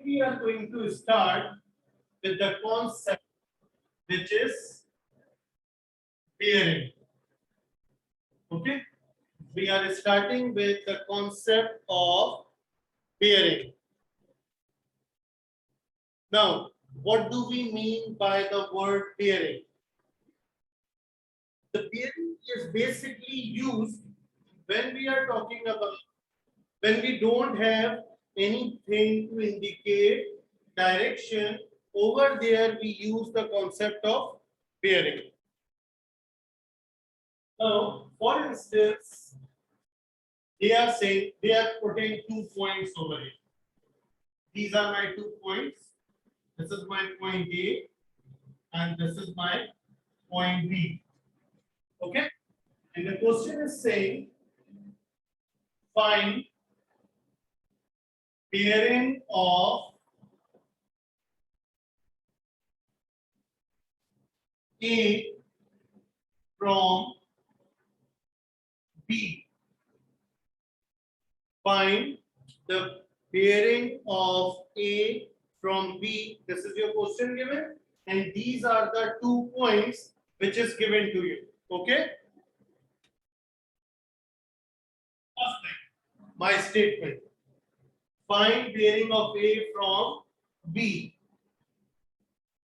we are going to start with the concept which is bearing. Okay, we are starting with the concept of bearing. Now, what do we mean by the word bearing? The bearing is basically used when we are talking about when we don't have anything to indicate direction. Over there we use the concept of bearing. Now, for instance, they are saying they are putting 2 points over here. These are my 2 points. This is my point A and this is my point B. Okay? And the question is saying find bearing of A from B. Find the bearing of A from B. This is your question given, and these are the 2 points which is given to you. Okay? First thing, my statement. Find bearing of A from B.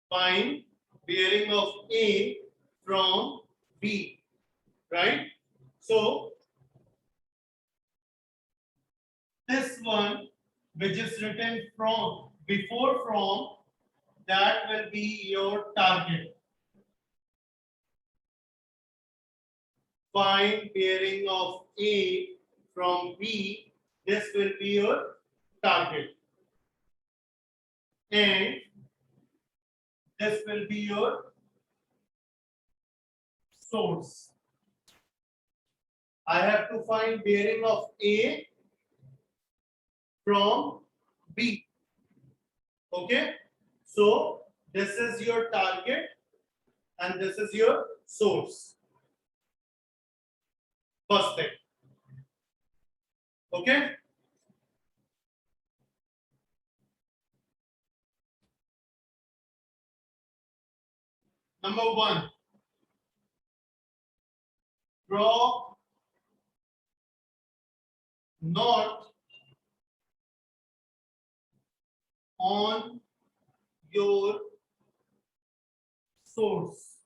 Find bearing of A from B. Right? So, this one which is written from before from, that will be your target. Find bearing of A from B, this will be your target. And this will be your source. I have to find bearing of A from B. Okay? So, this is your target and this is your source. First thing. Okay? Number 1. Draw not on your source.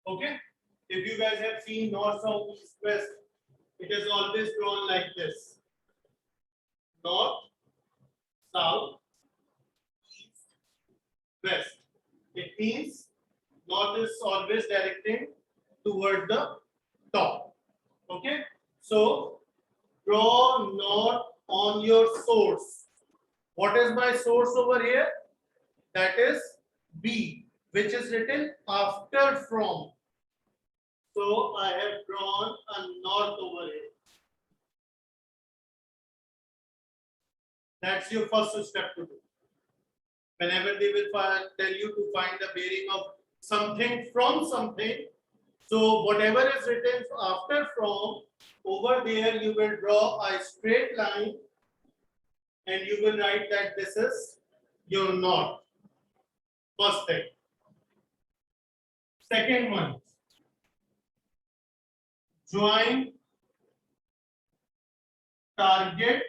Okay? If you guys have seen north, south, east, west, it is always drawn like this. North, south, east, west. It means north is always directing toward the top. Okay? So, draw not on your source. What is my source over here? That is B, which is written after from. So I have drawn a north over here. That's your first step to do. Whenever they will tell you to find the bearing of something from something, so whatever is written after from, over there you will draw a straight line and you will write that this is your north. First thing. Second one. Join target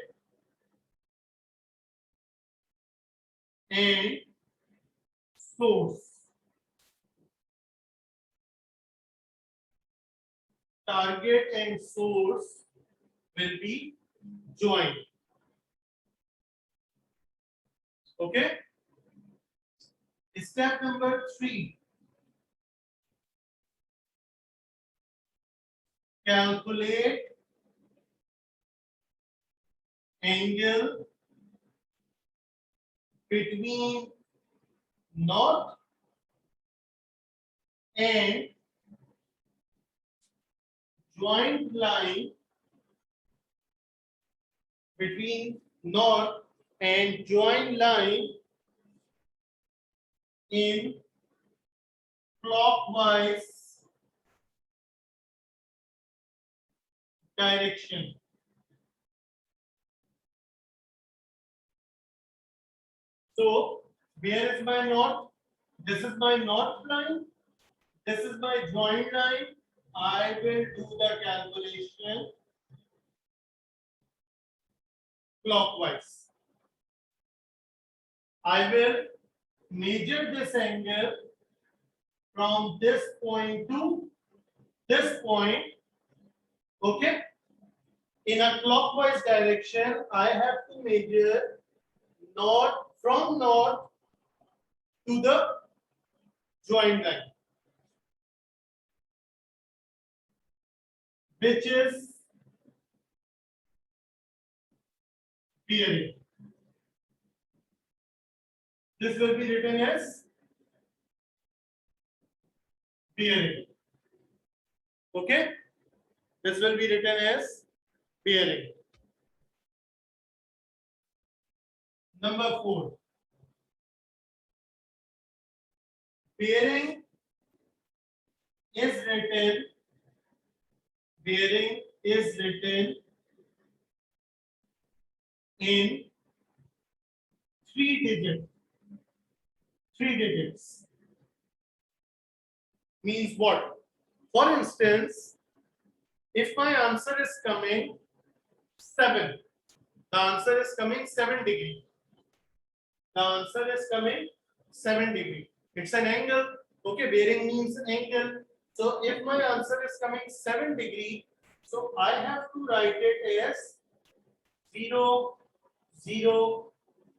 and source. Target and source will be joined. Okay? Step number 3. Calculate angle between north and joint line between north and joint line in clockwise direction. So where is my knot? This is my knot line. This is my joint line. I will do the calculation clockwise. I will measure this angle from this point to this point. Okay. In a clockwise direction, I have to measure knot from knot to the joint line, which is bearing. This will be written as bearing. Okay, this will be written as bearing. Number 4. Bearing is written. Bearing is written in 3 digits. 3 digits means what? For instance, if my answer is coming 7, the answer is coming 7 degree. The answer is coming 7 degree. It's an angle. Okay, bearing means angle. So if my answer is coming 7 degree, so I have to write it as 0, 0,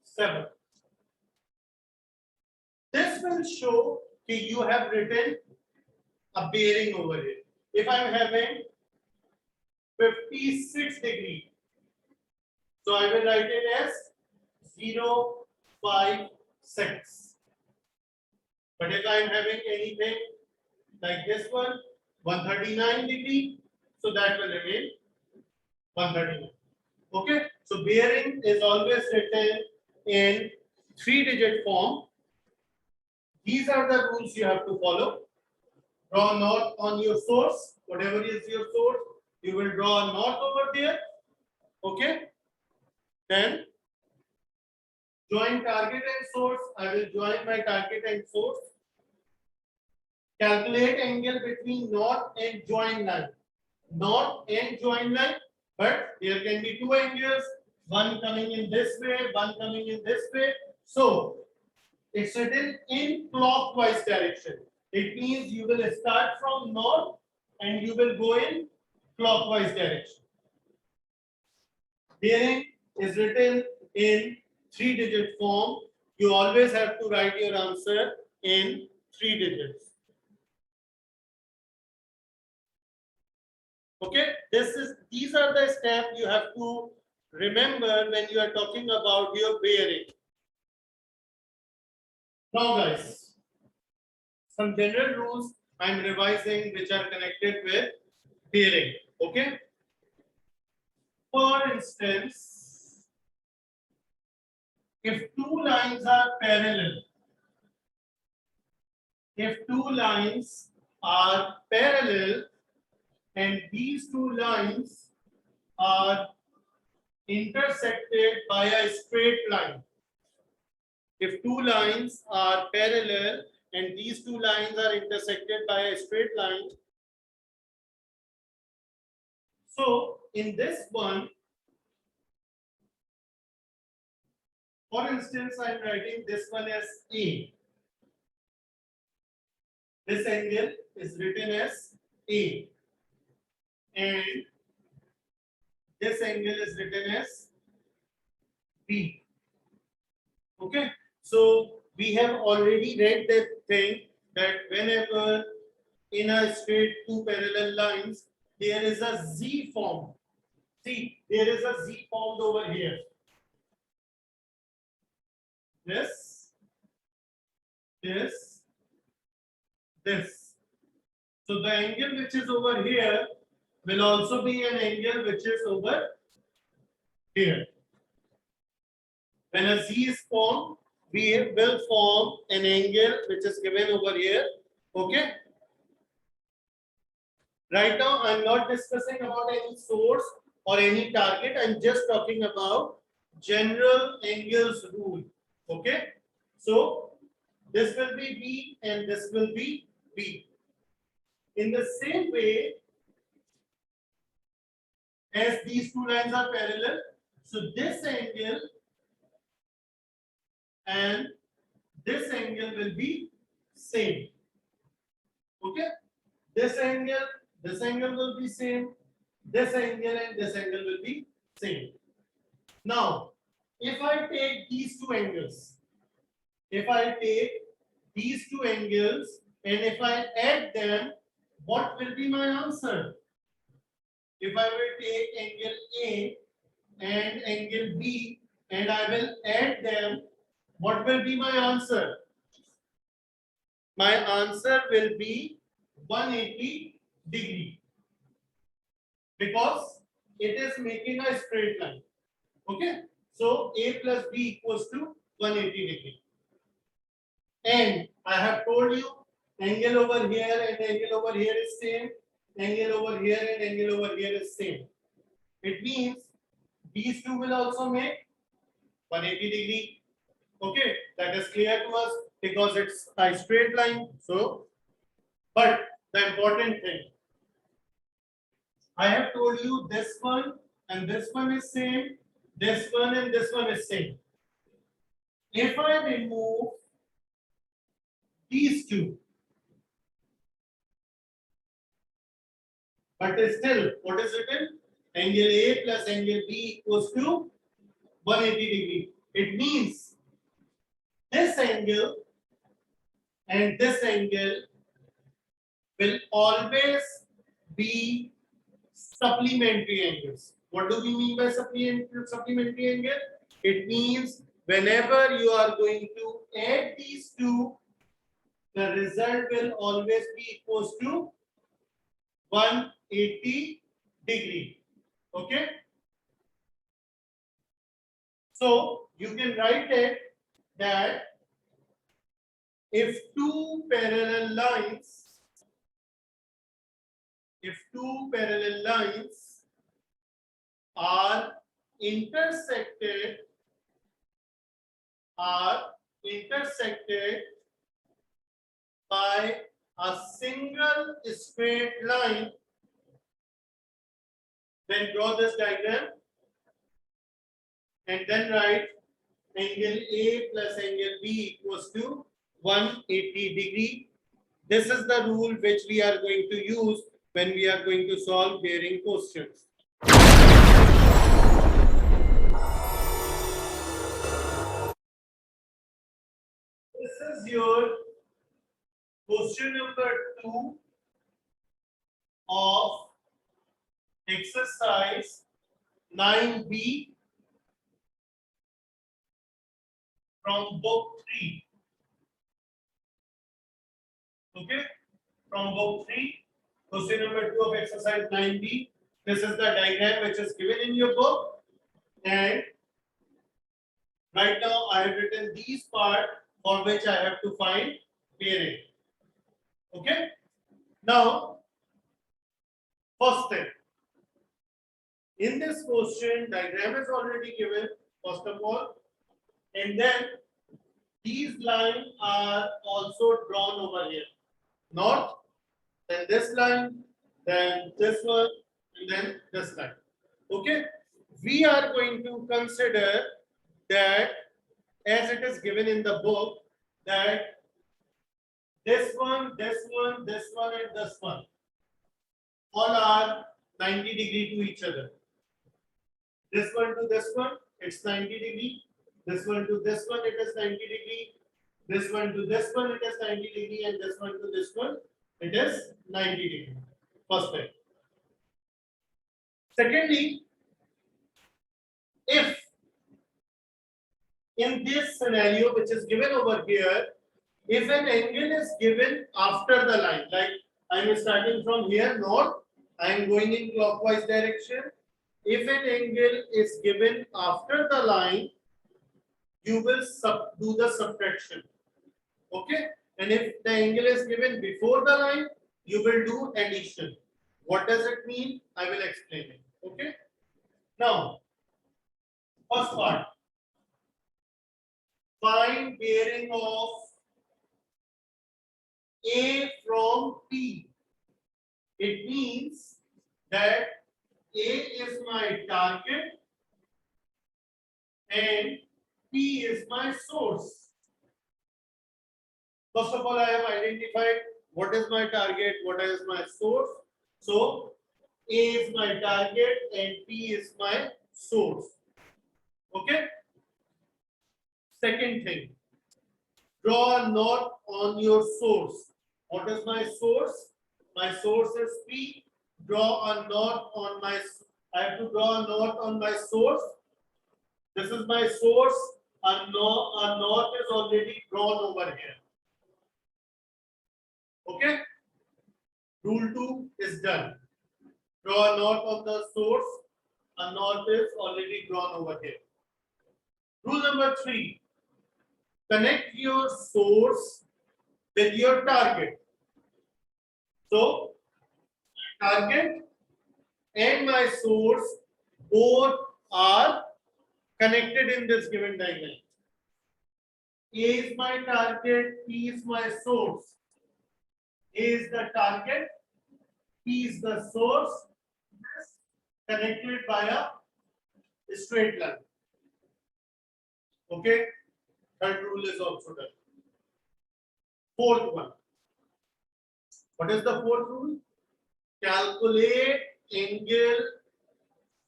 7. This will show that you have written a bearing over here. If I'm having 56 degree, so I will write it as 0, 5, 6. But if I'm having anything like this one, 139 degree, so that will remain 139. Okay, so bearing is always written in 3-digit form. These are the rules you have to follow. Draw a knot on your source, whatever is your source, you will draw a knot over there. Okay, then join target and source. I will join my target and source. Calculate angle between knot and join line. Knot and join line, but there can be 2 angles, one coming in this way, one coming in this way. So it's written in clockwise direction. It means you will start from knot and you will go in clockwise direction. Bearing is written in 3-digit form. You always have to write your answer in 3 digits. Okay, these are the steps you have to remember when you are talking about your bearing. Now guys, some general rules I am revising which are connected with bearing. Okay. For instance, if 2 lines are parallel, and these 2 lines are intersected by a straight line. If 2 lines are parallel and these 2 lines are intersected by a straight line, so in this one, for instance, I am writing this one as A. This angle is written as A. And this angle is written as B. Okay. So we have already read that thing that whenever in a straight 2 parallel lines, there is a Z form. See, there is a Z formed over here. This. So the angle which is over here will also be an angle which is over here. When a Z is formed, we will form an angle which is given over here. Okay. Right now, I'm not discussing about any source or any target. I'm just talking about general angles rule. Okay, so this will be B and this will be B. In the same way as these two lines are parallel, so this angle and this angle will be same. Okay, this angle will be same, this angle and this angle will be same. Now, if I take these two angles, if I take these two angles and if I add them, what will be my answer? If I will take angle A and angle B and I will add them, what will be my answer? My answer will be 180 degree because it is making a straight line. Okay, so A plus B equals to 180 degree. And I have told you angle over here and angle over here is same, angle over here and angle over here is same. It means these two will also make 180 degree. Okay, that is clear to us because it's a straight line. So, but the important thing, I have told you this one and this one is same, this one and this one is same. If I remove these two, but still, what is written? Angle A plus angle B equals to 180 degree. It means this angle and this angle will always be supplementary angles. What do we mean by supplementary angle? It means whenever you are going to add these two, the result will always be equals to 180 degree. Okay. So you can write it that if two parallel lines are intersected by a single straight line, then draw this diagram and then write angle A plus angle B equals to 180 degree. This is the rule which we are going to use when we are going to solve bearing questions. This is your question number 2 of exercise 9B from book 3. Okay, from book 3, question number 2 of exercise 9B. This is the diagram which is given in your book, and right now I have written these part for which I have to find bearing. Okay, now first thing, in this question diagram is already given first of all, and then these lines are also drawn over here. North, then this line, then this one, and then this line. Okay, we are going to consider that as it is given in the book that this one, this one, this one, and this one all are 90 degree to each other. This one to this one, it's 90 degree. This one to this one, it is 90 degree. This one to this one, it is 90 degree, and this one to this one, it is 90 degree. First thing. Secondly, if in this scenario which is given over here, if an angle is given after the line, like I am starting from here north, I am going in clockwise direction. If an angle is given after the line, you will do the subtraction. Okay, and if the angle is given before the line, you will do addition. What does it mean? I will explain it. Okay, now first part, Find bearing of A from P. It means that A is my target and P is my source. First of all, I have identified what is my target, what is my source. So A is my target and P is my source. Okay. Second thing, draw a knot on your source. What is my source? My source is P. Draw a knot on my. I have to draw a knot on my source. This is my source. A knot is already drawn over here. Okay. Rule 2 is done. Draw a knot on the source. A knot is already drawn over here. Rule number 3. Connect your source with your target. So, target and my source both are connected in this given diagram. A is my target, P is my source. A is the target, P is the source, connected by a straight line. Okay, third rule is also done. Fourth one. What is the fourth rule? Calculate angle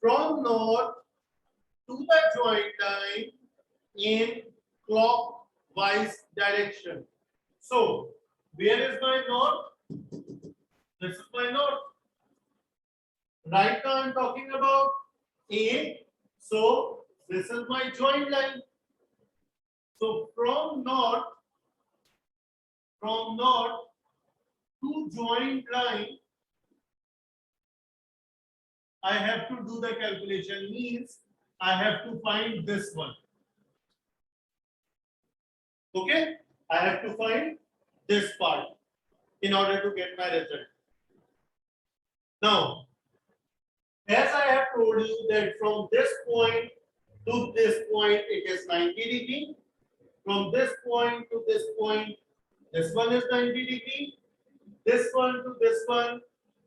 from north to the joint line in clockwise direction. So, where is my north? This is my north. Right now I'm talking about A. So, this is my joint line. So, from north to joint line, I have to do the calculation, means I have to find this one. Okay, I have to find this part in order to get my result. Now, as I have told you that from this point to this point it is 90 degree. From this point to this point, this one is 90 degree. This one to this one,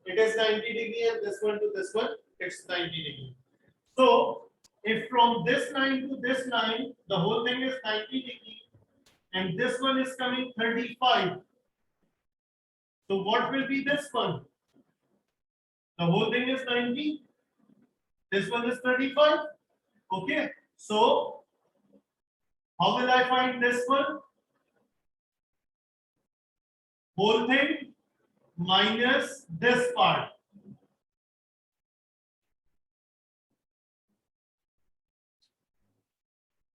it is 90 degree, and this one to this one, it's 90 degree. So, if from this line to this line, the whole thing is 90 degree, and this one is coming 35. So, what will be this one? The whole thing is 90. This one is 35. Okay. So, how will I find this one? Whole thing minus this part.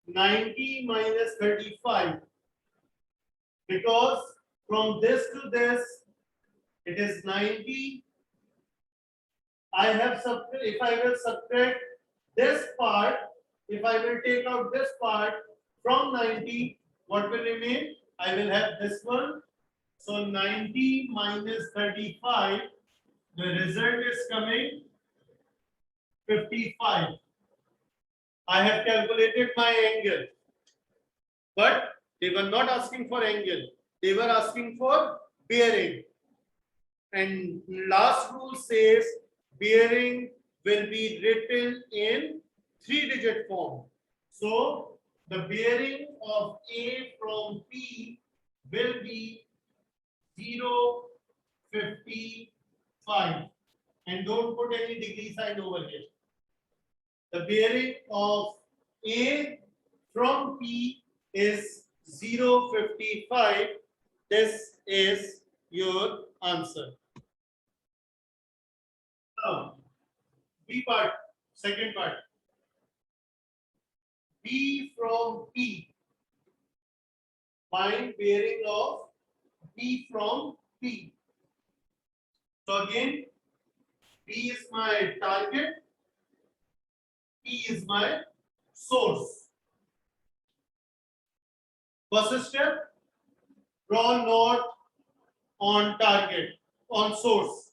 (90 minus 35). Because from this to this, it is 90. I have if I will subtract this part, if I will take out this part from 90, what will remain? I will have this one. So 90 minus 35, the result is coming 55. I have calculated my angle, but they were not asking for angle. They were asking for bearing. And last rule says bearing will be written in 3-digit form. So the bearing of A from P will be 0.55. And don't put any degree sign over here. The bearing of A from P is 0.55. This is your answer. Now, B part, second part. B from P. Find bearing of B from P. So again, P is my target, P is my source. First step, draw knot on target, on source.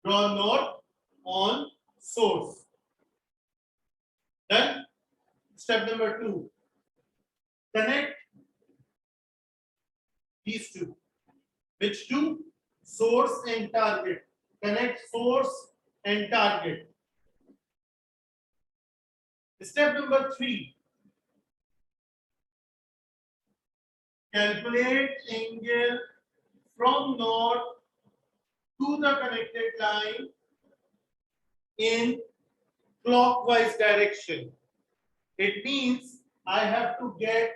Draw knot on source. Then, step number 2, Connect these two. Which two? Source and target. Connect source and target. Step number 3. Calculate angle from north to the connected line in clockwise direction. It means I have to get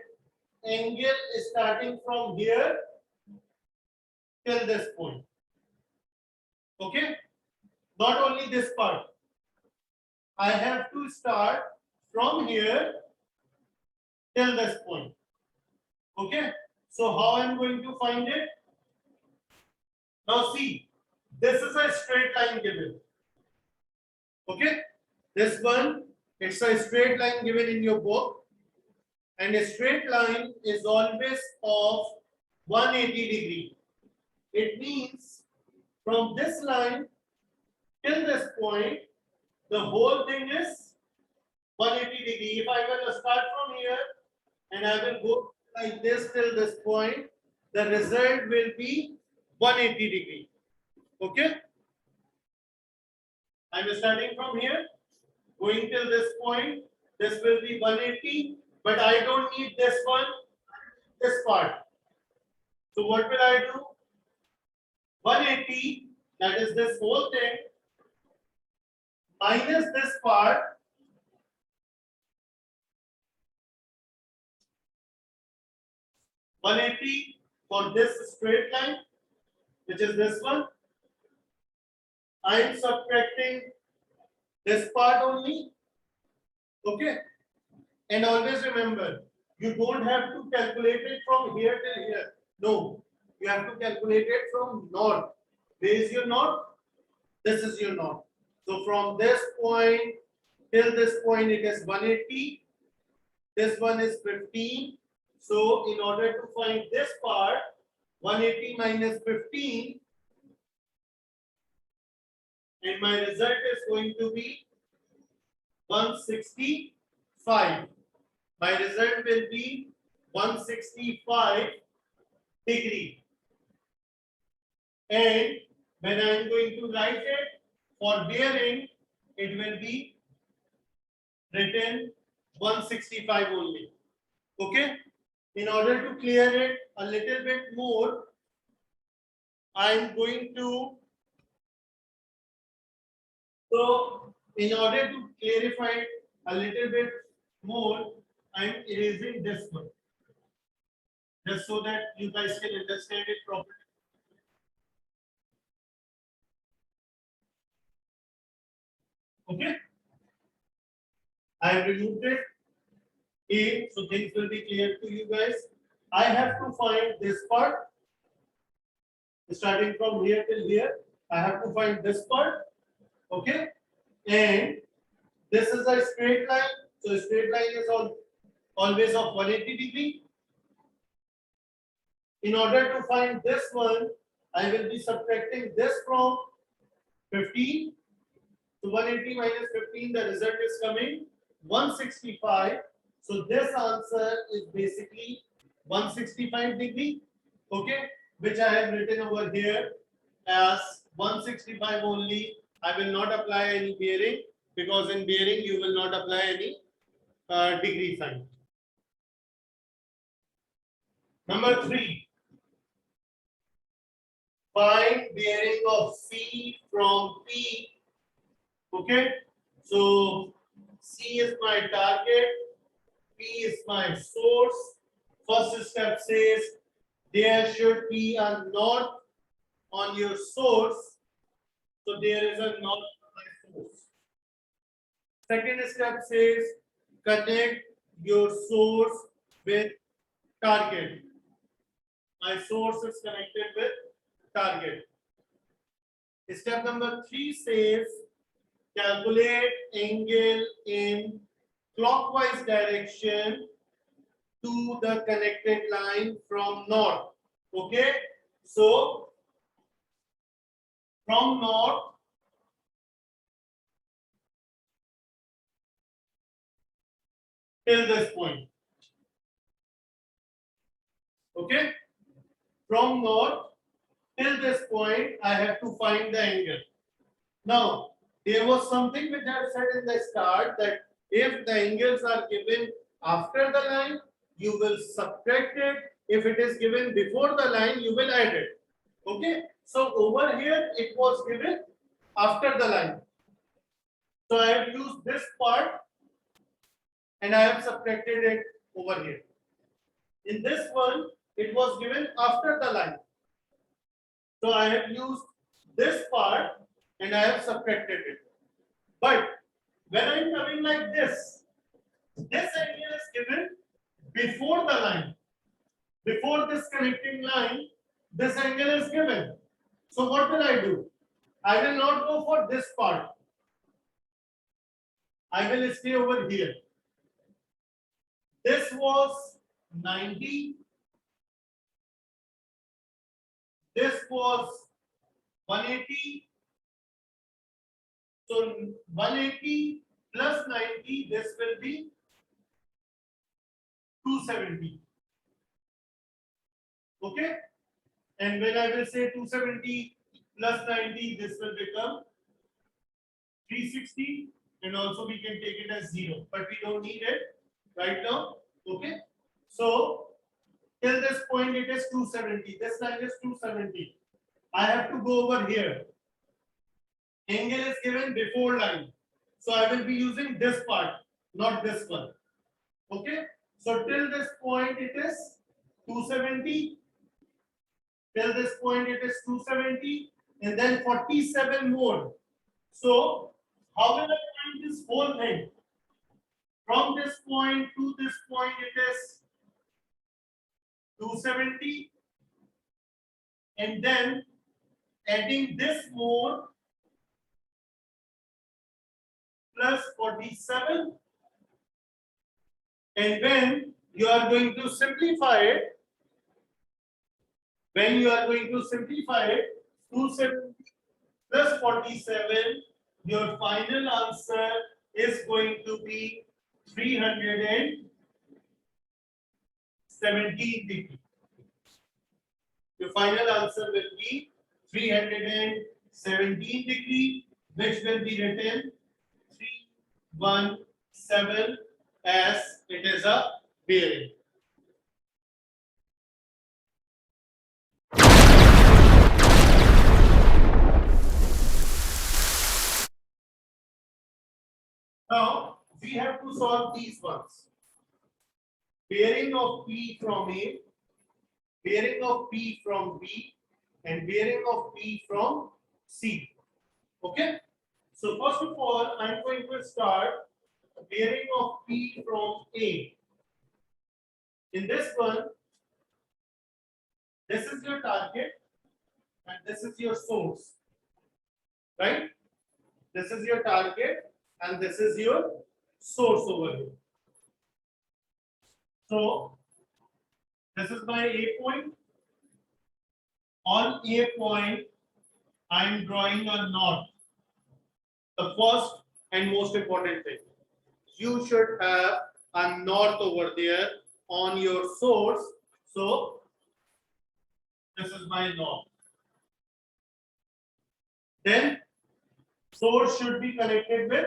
angle starting from here till this point. Okay? Not only this part. I have to start from here till this point. Okay? So how I am going to find it? Now see, this is a straight line given. Okay? This one, it's a straight line given in your book. And a straight line is always of 180 degree. It means from this line till this point, the whole thing is 180 degree. If I will start from here and I will go like this till this point, the result will be 180 degree. Okay? I am starting from here, going till this point. This will be 180, but I don't need this one, this part. So what will I do? 180, that is this whole thing, minus this part. One 180 for this straight line, which is this one. I am subtracting this part only. Okay. And always remember, you don't have to calculate it from here till here. No, you have to calculate it from north. Where is your north? This is your north. So from this point till this point, it is 180. This one is 15. So in order to find this part, 180 minus 15, and my result is going to be 165. My result will be 165 degree. And when I am going to write it for bearing, it will be written 165 only. Okay? In order to clear it a little bit more, I am going to, so in order to clarify it a little bit more, I am erasing this one, just so that you guys can understand it properly. Okay? I have removed it. A, so things will be clear to you guys. I have to find this part, starting from here till here. I have to find this part. Okay? And this is a straight line. So a straight line is always of 180 degree. In order to find this one, I will be subtracting this from 15. So 180 minus 15, the result is coming 165. So this answer is basically 165 degree. Okay, which I have written over here as 165 only. I will not apply any bearing, because in bearing you will not apply any degree sign. Number 3. Find bearing of C from P. Okay, so C is my target, P is my source. First step says there should be a knot on your source. So there is a knot on my source. Second step says connect your source with target. My source is connected with target. Step number 3 says calculate angle in clockwise direction to the connected line from north. Okay, so from north till this point. Okay, from north till this point, I have to find the angle. Now, there was something which I have said in the start that if the angles are given after the line, you will subtract it. If it is given before the line, you will add it. Okay. So over here, it was given after the line. So I have used this part and I have subtracted it over here. In this one, it was given after the line. So I have used this part and I have subtracted it. But when I am coming like this angle is given before the line. Before this connecting line, this angle is given. So what will I do? I will not go for this part. I will stay over here. This was 90. This was 180. So 180 plus 90, this will be 270. Okay? And when I will say 270 plus 90, this will become 360. And also we can take it as 0, but we don't need it right now. Okay? So till this point it is 270. This line is 270. I have to go over here. Angle is given before line. So I will be using this part, not this one. Okay? So till this point it is 270. Till this point it is 270 and then 47 more. So how will I find this whole thing? From this point to this point it is 270 and then adding this more plus 47, and when you are going to simplify it, 270 plus 47, your final answer is going to be 317 degree. Your final answer will be 317 degree, which will be written 317 as it is a bearing. Now we have to solve these ones. Bearing of P from A, bearing of P from B, and bearing of P from C. Okay. So first of all, I'm going to start bearing of P from A. In this one, this is your target and this is your source, right? This is your target and this is your source over here. So this is my A point. On A point, I am drawing a knot. The first and most important thing, you should have a knot over there on your source. So this is my knot. Then source should be connected with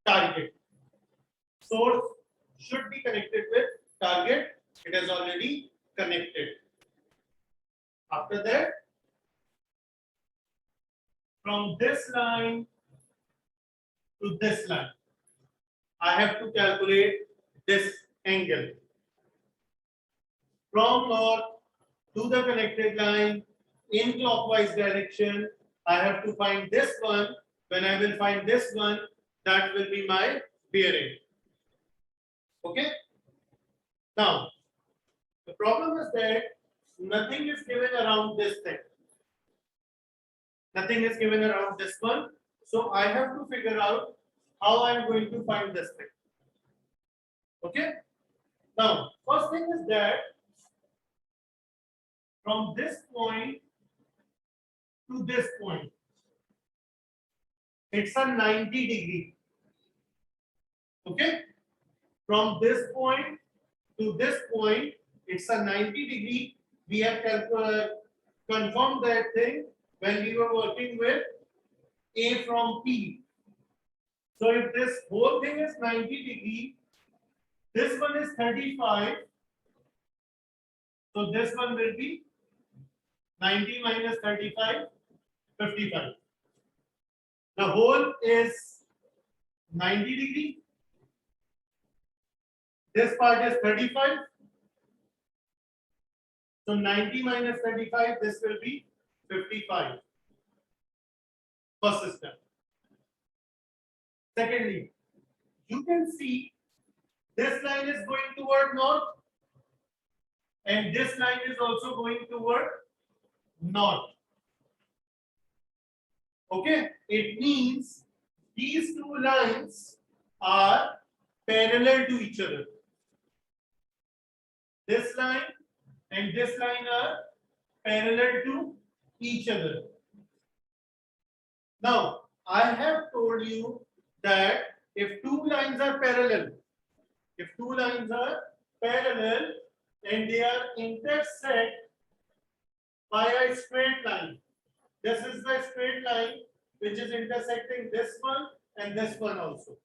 target. Source should be connected with target. It is already connected. After that, from this line to this line, I have to calculate this angle. From north to the connected line in clockwise direction, I have to find this one. When I will find this one, that will be my bearing. Okay. Now, the problem is that nothing is given around this thing. Nothing is given around this one. So I have to figure out how I am going to find this thing. Okay. Now, first thing is that from this point to this point, it's a 90 degree. Okay. From this point to this point, it's a 90 degree. We have confirmed that thing when we were working with A from P. So if this whole thing is 90 degree, this one is 35. So this one will be 90 minus 35, 55. The whole is 90 degree. This part is 35. So 90 minus 35, this will be 55. First system. Secondly, you can see this line is going toward north and this line is also going toward north. Okay, it means these two lines are parallel to each other. This line and this line are parallel to each other. Now, I have told you that if two lines are parallel and they are intersect by a straight line, this is the straight line which is intersecting this one and this one also,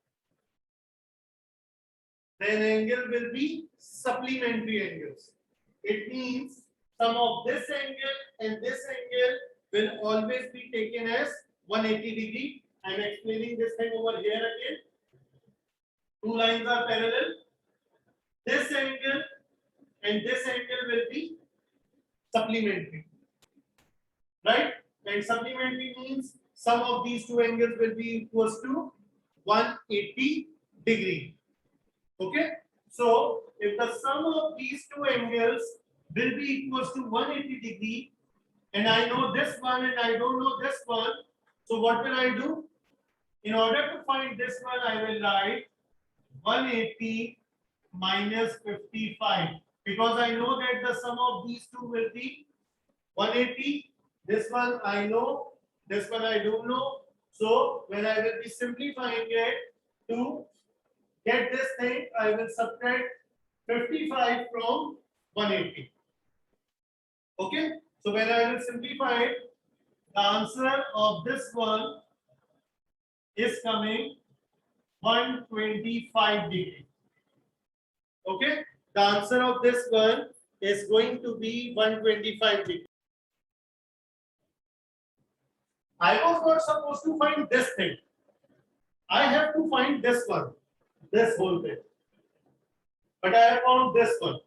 then angle will be supplementary angles. It means sum of this angle and this angle will always be taken as 180 degree. I am explaining this thing over here again. Two lines are parallel. This angle and this angle will be supplementary, right? And supplementary means sum of these two angles will be equals to 180 degree. Okay, so if the sum of these two angles will be equals to 180 degree, and I know this one and I don't know this one, so what will I do? In order to find this one, I will write 180 minus 55, because I know that the sum of these two will be 180. This one I know, this one I don't know. So when I will be simplifying it to get this thing, I will subtract 55 from 180. Okay, so when I will simplify it, the answer of this one is coming 125 degree. Okay, the answer of this one is going to be 125 degree. I was not supposed to find this thing. I have to find this one, this whole thing. But I have found this one.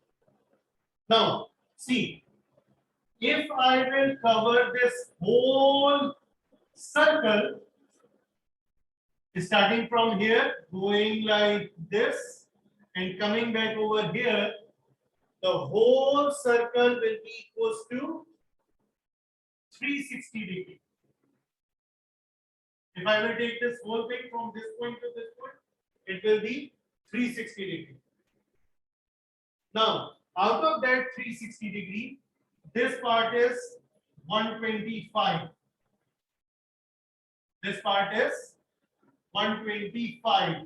Now, see, if I will cover this whole circle, starting from here, going like this and coming back over here, the whole circle will be equals to 360 degree. If I will take this whole thing from this point to this point, it will be 360 degree. Now, out of that 360 degree, this part is 125. This part is 125.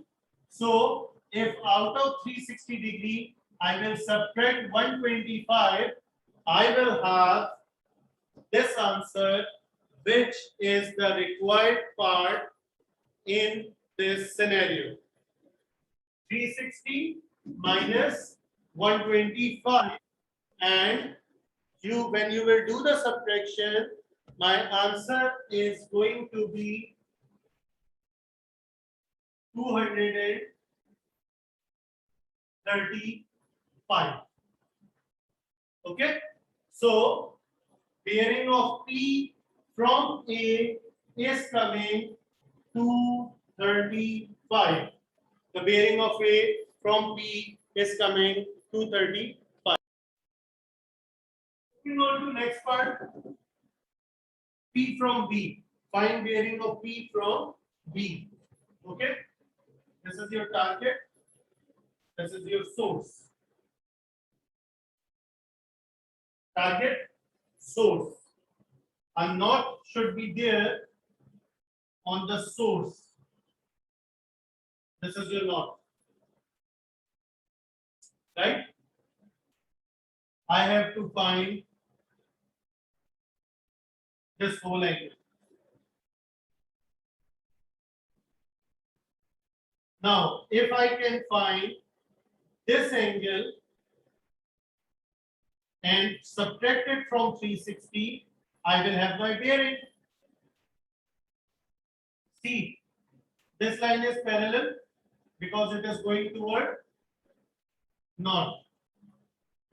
So, if out of 360 degree, I will subtract 125, I will have this answer, which is the required part in this scenario. 360 minus 125, and when you will do the subtraction, my answer is going to be 235. Okay, so bearing of P from A is coming 235. The bearing of A from P is coming 235. Moving on to next part, P from B. Find bearing of P from B. Okay, this is your target. This is your source. Target, source. A knot should be there on the source. This is your knot, right? I have to find this whole angle. Now, if I can find this angle and subtract it from 360, I will have my bearing. See, this line is parallel because it is going toward north.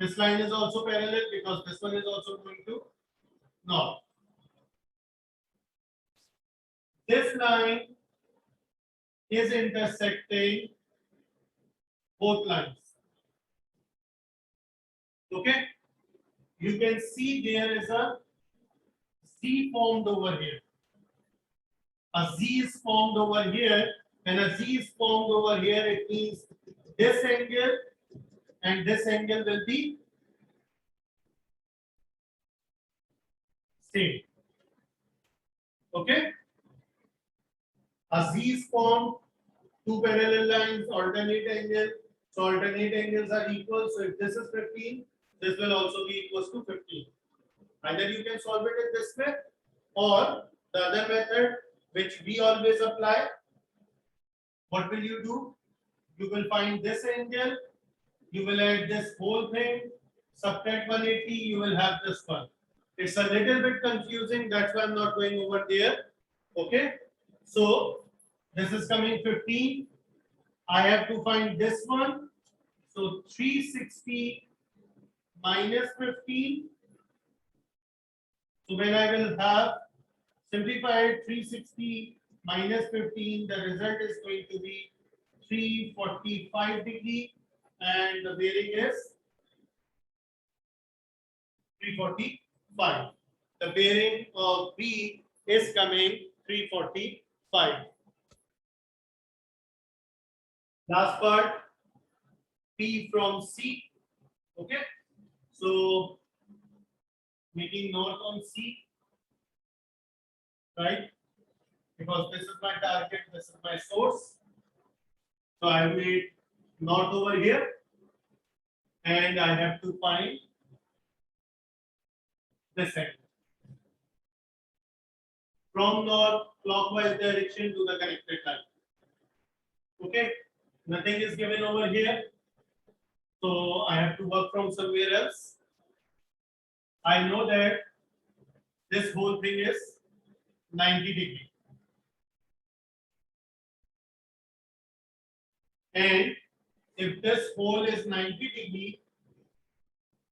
This line is also parallel because this one is also going to north. This line is intersecting both lines. Okay? You can see there is a Z formed over here. A Z is formed over here. When a Z is formed over here, it means this angle and this angle will be same. Okay? A Z is formed, two parallel lines, alternate angle. So alternate angles are equal. So if this is 15, this will also be equals to 15. Either you can solve it in this way, or the other method which we always apply. What will you do? You will find this angle, you will add this whole thing, subtract 180, you will have this one. It's a little bit confusing, that's why I'm not going over there. Okay, so this is coming 15. I have to find this one. So 360 minus 15. So when I will have simplified 360 minus 15, the result is going to be 345 degree, and the bearing is 345. The bearing of B is coming 345. Last part, P from C. Okay, so making north on C, right? Because this is my target, this is my source. So I made north over here, and I have to find this angle from north clockwise direction to the connected line. Okay, nothing is given over here, so I have to work from somewhere else. I know that this whole thing is 90 degree, and if this hole is 90 degree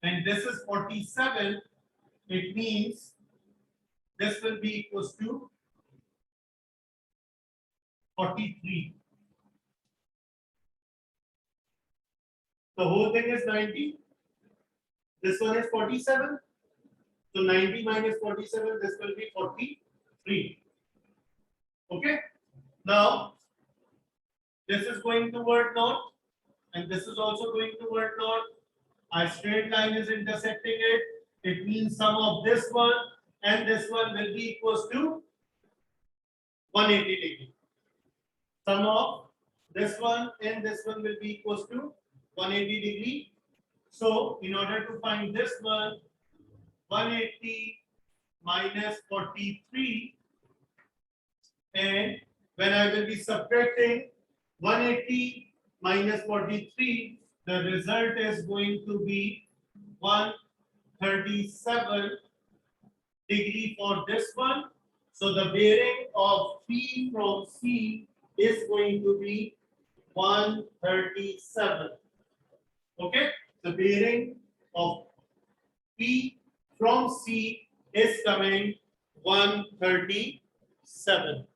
and this is 47, it means this will be equals to 43. The whole thing is 90. This one is 47. So 90 minus 47, this will be 43. Okay. Now, this is going toward north, and this is also going toward north. A straight line is intersecting it. It means sum of this one and this one will be equals to 180 degree. Sum of this one and this one will be equals to 180 degree. So in order to find this one, 180 minus 43, and when I will be subtracting 180 minus 43, the result is going to be 137 degree for this one. So the bearing of P from C is going to be 137. Okay, the bearing of P from C is coming 137.